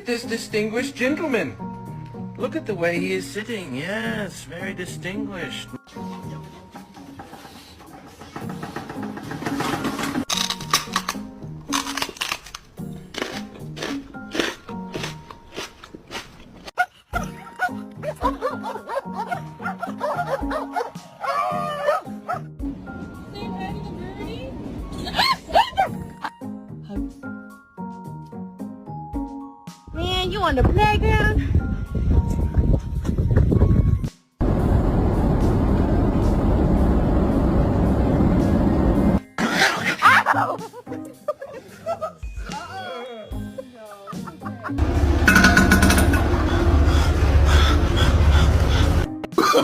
at this distinguished gentleman. Look at the way he is sitting. Yes, very distinguished. Man, you on the playground?